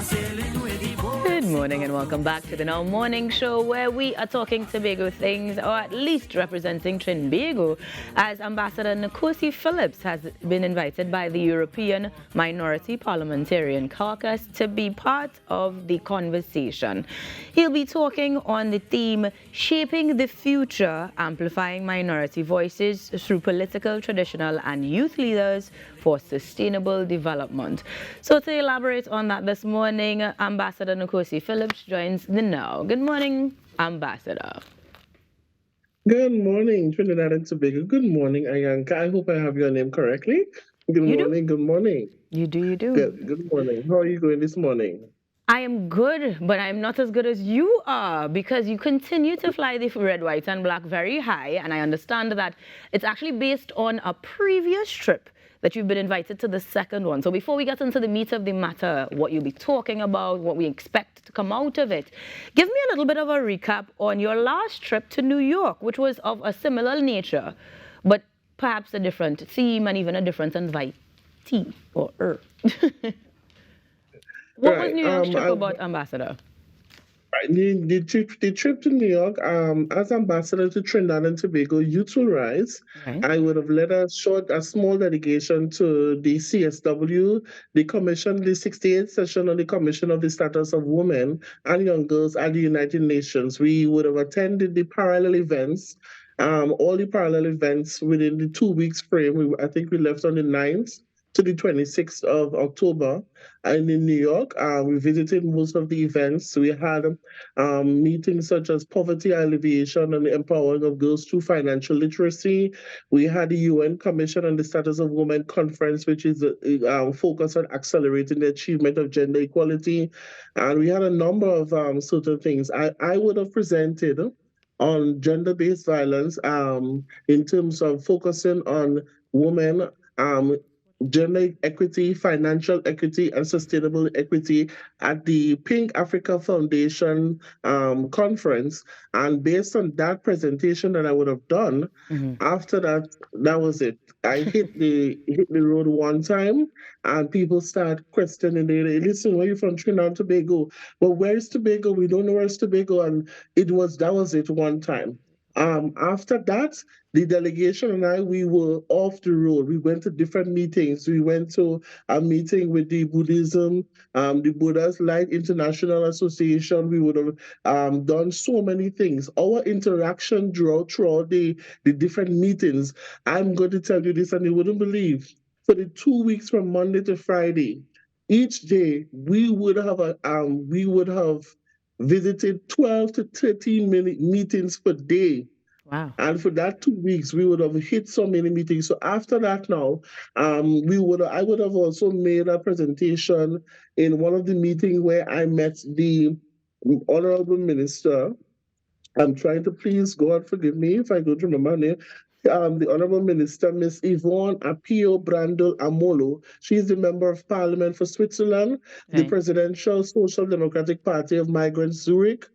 Good morning and welcome back to the Now Morning Show, where we are talking Tobago things, or at least representing Trinbago, as Ambassador Nickocy Phillips has been invited by the European Minority Parliamentarian Caucus to be part of the conversation. He'll be talking on the theme Shaping the Future, Amplifying Minority Voices through Political, Traditional and Youth Leaders for Sustainable Development. So to elaborate on that this morning, Ambassador Nickocy Phillips joins the Now. Good morning, Ambassador. Good morning, Trinidad and Tobago. Good morning, Ayanka. I hope I have your name correctly. Good You morning, do? good morning. You do. Good morning. How are you going this morning? I am good, but I'm not as good as you are because you continue to fly the red, white, and black very high. And I understand that it's actually based on a previous trip that you've been invited to the second one. So before we get into the meat of the matter, what you'll be talking about, what we expect to come out of it, give me a little bit of a recap on your last trip to New York, which was of a similar nature, but perhaps a different theme and even a different invitee or What was Right. New York's trip about, Ambassador? The trip to New York, as ambassador to Trinidad and Tobago Youth Will Rise, Right. I would have led a small delegation to the CSW, the 68th session on the Commission of the Status of Women and Young Girls at the United Nations. We would have attended the parallel events, all the parallel events within the 2 weeks frame. I think we left on the 9th to the 26th of October. And in New York, we visited most of the events. We had meetings such as poverty alleviation and the empowering of girls through financial literacy. We had the UN Commission on the Status of Women conference, which is focused on accelerating the achievement of gender equality. And we had a number of certain things. I would have presented on gender-based violence in terms of focusing on women, um, gender equity, financial equity, and sustainable equity at the Pink Africa Foundation conference. And based on that presentation that I would have done, after that, that was it. I hit the road one time, and people start questioning. Listen, where you from? Trinidad and Tobago. But where's Tobago? We don't know where's Tobago. And that was it one time. After that, the delegation and I, we were off the road. We went to different meetings. We went to a meeting with the the Buddha's Light International Association. We would have done so many things. Our interaction throughout the different meetings. I'm going to tell you this, and you wouldn't believe. For the 2 weeks from Monday to Friday, each day we would have visited 12 to 13 minute meetings per day. Wow. And for that 2 weeks, we would have hit so many meetings. So after that, now, I would have also made a presentation in one of the meetings where I met the honorable minister. I'm trying to please God forgive me if I don't remember her name. The Honorable Minister, Miss Yvonne Apio Brandel Amolo. She is the Member of Parliament for Switzerland, the Right. Presidential Social Democratic Party of Migrants Zurich,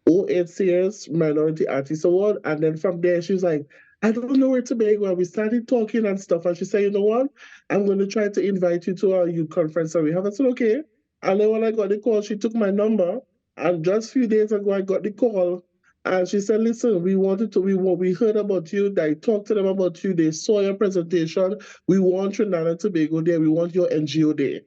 OHCS Minority Artist Award. And then from there, she was like, I don't know where to begin. And we started talking and stuff. And she said, you know what? I'm going to try to invite you to our youth conference that we have. I said, okay. And then when I got the call, she took my number. And just a few days ago, I got the call and she said, listen, we heard about you. I talked to them about you. They saw your presentation. We want Trinidad and Tobago there. We want your NGO there.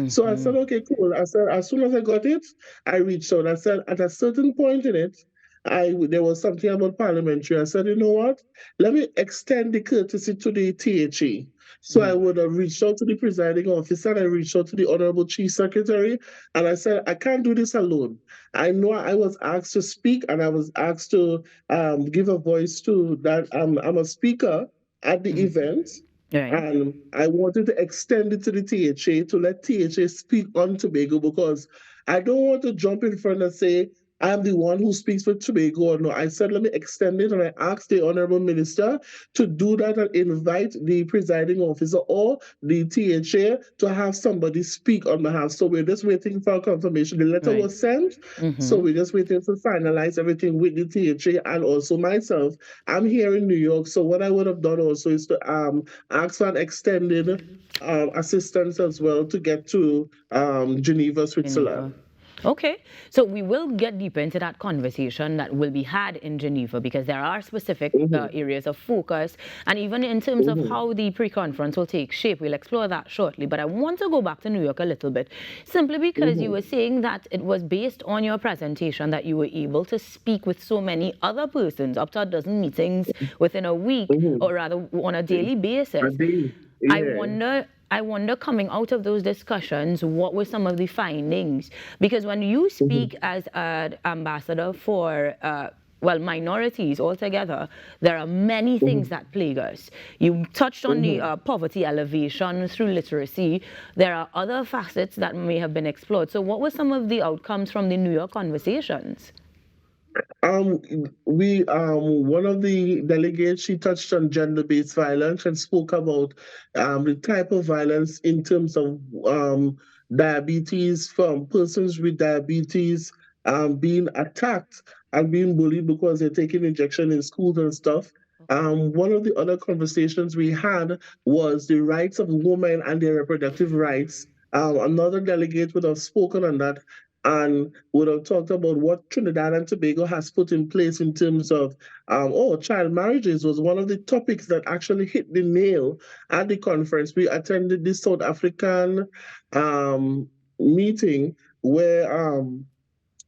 So I said, okay, cool. I said, as soon as I got it, I reached out. I said, at a certain point in it, there was something about parliamentary. I said, you know what? Let me extend the courtesy to the THE. So I would have reached out to the presiding officer and I reached out to the Honorable Chief Secretary and I said, I can't do this alone. I know I was asked to speak and I was asked to give a voice to that. I'm a speaker at the event. Right. And I wanted to extend it to the THA to let THA speak on Tobago because I don't want to jump in front and say, I'm the one who speaks for Tobago or no. I said, let me extend it, and I asked the Honorable Minister to do that and invite the presiding officer or the THA to have somebody speak on behalf. So we're just waiting for confirmation. The letter Right. was sent, so Mm-hmm. we're just waiting to finalize everything with the THA and also myself. I'm here in New York, so what I would have done also is to ask for an extended assistance as well to get to Geneva, Switzerland. Geneva. Okay, so we will get deeper into that conversation that will be had in Geneva because there are specific Mhm, areas of focus, and even in terms of mhm, how the pre-conference will take shape, we'll explore that shortly. But I want to go back to New York a little bit, simply because you mhm, were saying that it was based on your presentation that you were able to speak with so many other persons, up to a dozen meetings within a week, mhm. or rather on a daily A basis. day, I yeah. wonder, I wonder coming out of those discussions, what were some of the findings? Because when you Mhm, speak as an ambassador for, well, minorities altogether, there are many things mhm, that plague us. You touched on the mhm. poverty elevation through literacy. There are other facets that may have been explored. So what were some of the outcomes from the New York conversations? Um, we one of the delegates, she touched on gender-based violence and spoke about the type of violence in terms of diabetes, from persons with diabetes being attacked and being bullied because they're taking injection in schools and stuff. Okay. One of the other conversations we had was the rights of women and their reproductive rights. Another delegate would have spoken on that and would have talked about what Trinidad and Tobago has put in place in terms of, child marriages was one of the topics that actually hit the nail at the conference. We attended this South African meeting where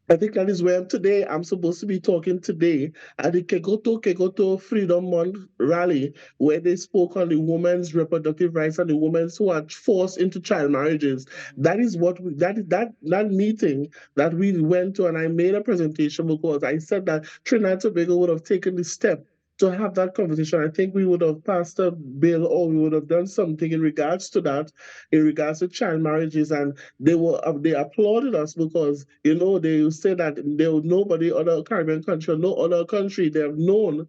I think that is where today I'm supposed to be talking today at the Kegoto Freedom Month rally, where they spoke on the women's reproductive rights and the women who are forced into child marriages. Mhm. That is what that meeting that we went to, and I made a presentation because I said that Trinidad and Tobago would have taken the step to have that conversation. I think we would have passed a bill or we would have done something in regards to that, in regards to child marriages, and they applauded us because they say that there was nobody other Caribbean country or no other country they have known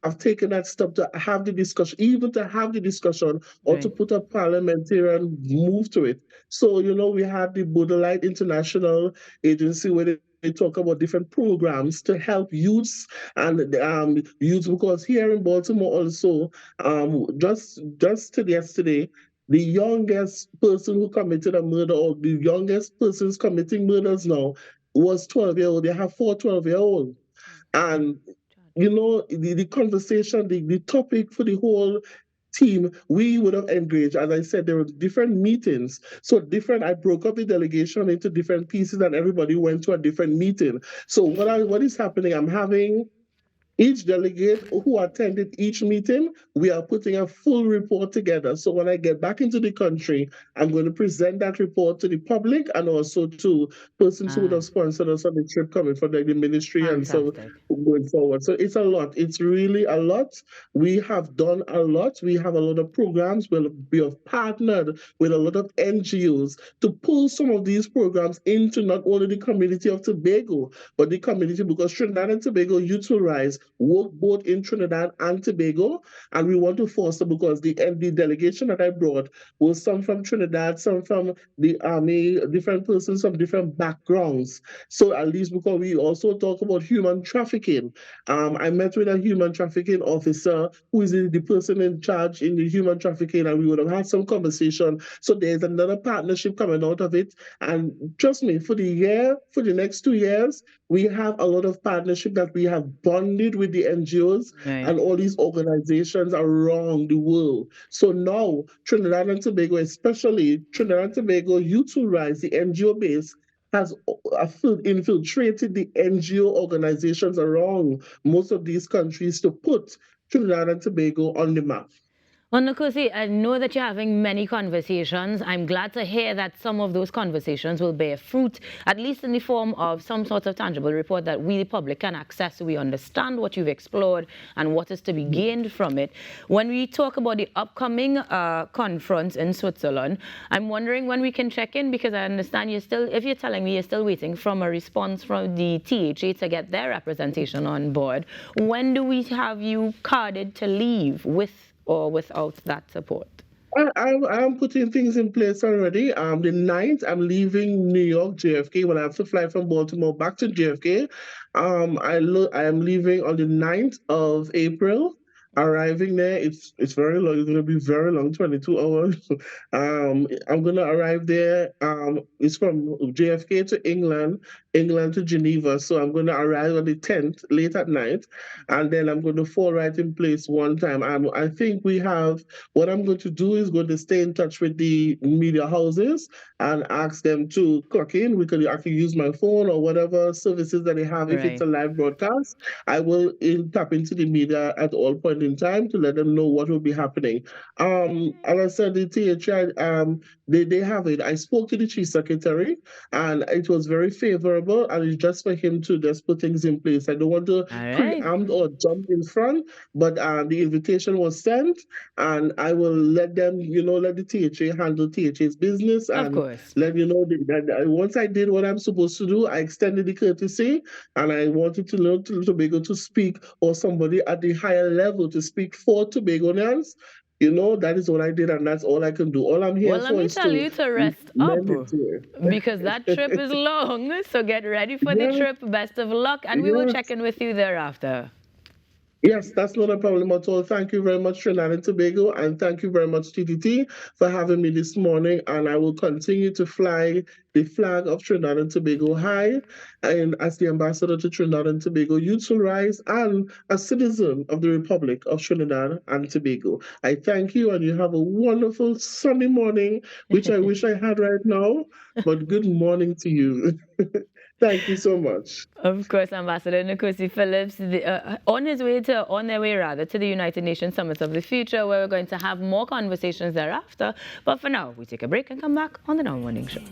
have taken that step to have the discussion, even to have the discussion or to Right. put a parliamentarian move to it. So, we had the Buddelite International Agency where they talk about different programs to help youths and youths, because here in Baltimore also, just to yesterday, the youngest person who committed a murder, or the youngest persons committing murders now, was 12-year old. They have four 12-year olds. And the conversation, the topic for the whole team, we would have engaged. As I said, there were different meetings. So different, I broke up the delegation into different pieces and everybody went to a different meeting. So what is happening? I'm having each delegate who attended each meeting, we are putting a full report together. So when I get back into the country, I'm going to present that report to the public and also to persons who would Ah, have sponsored us on the trip coming from the ministry. And so fantastic. going forward. So it's a lot. It's really a lot. We have done a lot. We have a lot of programs. We have partnered with a lot of NGOs to pull some of these programs into not only the community of Tobago, but the community, because Trinidad and Tobago Youth Will Rise work both in Trinidad and Tobago, and we want to foster, because the delegation that I brought was some from Trinidad, some from the army, different persons from different backgrounds. So at least, because we also talk about human trafficking. I met with a human trafficking officer who is the person in charge in the human trafficking, and we would have had some conversation. So there's another partnership coming out of it. And trust me, for the next 2 years, we have a lot of partnership that we have bonded with the NGOs Right. and all these organizations around the world. So now, Trinidad and Tobago, especially Trinidad and Tobago Youth Will Rise, the NGO base, has infiltrated the NGO organizations around most of these countries to put Trinidad and Tobago on the map. Well, Nickocy, I know that you're having many conversations. I'm glad to hear that some of those conversations will bear fruit, at least in the form of some sort of tangible report that we, the public, can access so we understand what you've explored and what is to be gained from it. When we talk about the upcoming conference in Switzerland, I'm wondering when we can check in, because I understand you're still, if you're telling me you're still waiting from a response from the THA to get their representation on board, when do we have you carded to leave with or without that support? I'm putting things in place already. The 9th, I'm leaving New York, JFK. Well, I have to fly from Baltimore back to JFK. I am leaving on the 9th of April. Arriving there, it's very long. It's going to be very long, 22 hours. I'm going to arrive there. It's from JFK to England, England to Geneva. So I'm going to arrive on the 10th, late at night, and then I'm going to fall right in place one time. I think we have what I'm going to do is going to stay in touch with the media houses and ask them to clock in. I can use my phone or whatever services that they have. If it's Right. a live broadcast, I will tap into the media at all point in time to let them know what will be happening. As I said, the THI, they have it. I spoke to the chief secretary, and it was very favorable. And it's just for him to just put things in place. I don't want to All right. preempt or jump in front, but the invitation was sent, and I will let them, let the THA handle THA's business, Of and course. let you know that once I did what I'm supposed to do, I extended the courtesy, and I wanted to know to be able to speak, or somebody at the higher level to speak for Tobagonians. That is what I did, and that's all I can do. All I'm here Well, let for me is tell to you to rest up, lend it to because that trip is long. So get ready for the you. trip. Best of luck, and we will Yeah, check in with you thereafter. yes, that's not a problem at all. Thank you very much, Trinidad and Tobago, and thank you very much, TTT, for having me this morning. And I will continue to fly the flag of Trinidad and Tobago high, and as the ambassador to Trinidad and Tobago, Youth Will Rise, and a citizen of the Republic of Trinidad and Tobago. I thank you, and you have a wonderful sunny morning, which I wish I had right now. But good morning to you. Thank you so much. Of course, Ambassador Nickocy Phillips, on their way rather, to the United Nations Summit of the Future, where we're going to have more conversations thereafter. But for now, we take a break and come back on the Now Morning Show.